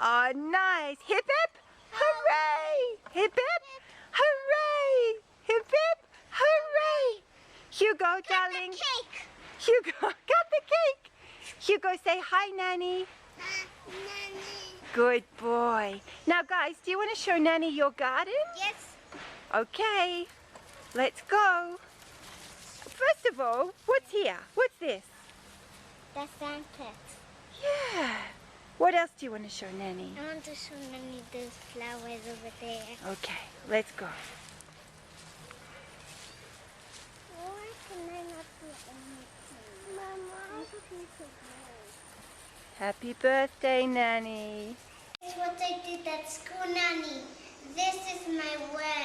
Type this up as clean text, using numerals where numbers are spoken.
Oh, nice. Hip hip. Hooray. Hip hip. Hooray. Hip hip. Hooray. Hugo, darling. Cake. Hugo, got the cake. Hugo, say hi, Nanny. Nanny. Good boy. Now, guys, do you want to show Nanny your garden? Yes. Okay. Let's go. First of all, what's here? What's this? The sandpit. Yeah. What else do you want to show Nanny? I want to show Nanny those flowers over there. Okay, let's go. Why can I not do anything? Mama, Happy birthday, Nanny. It's what I did at school, Nanny. This is my work.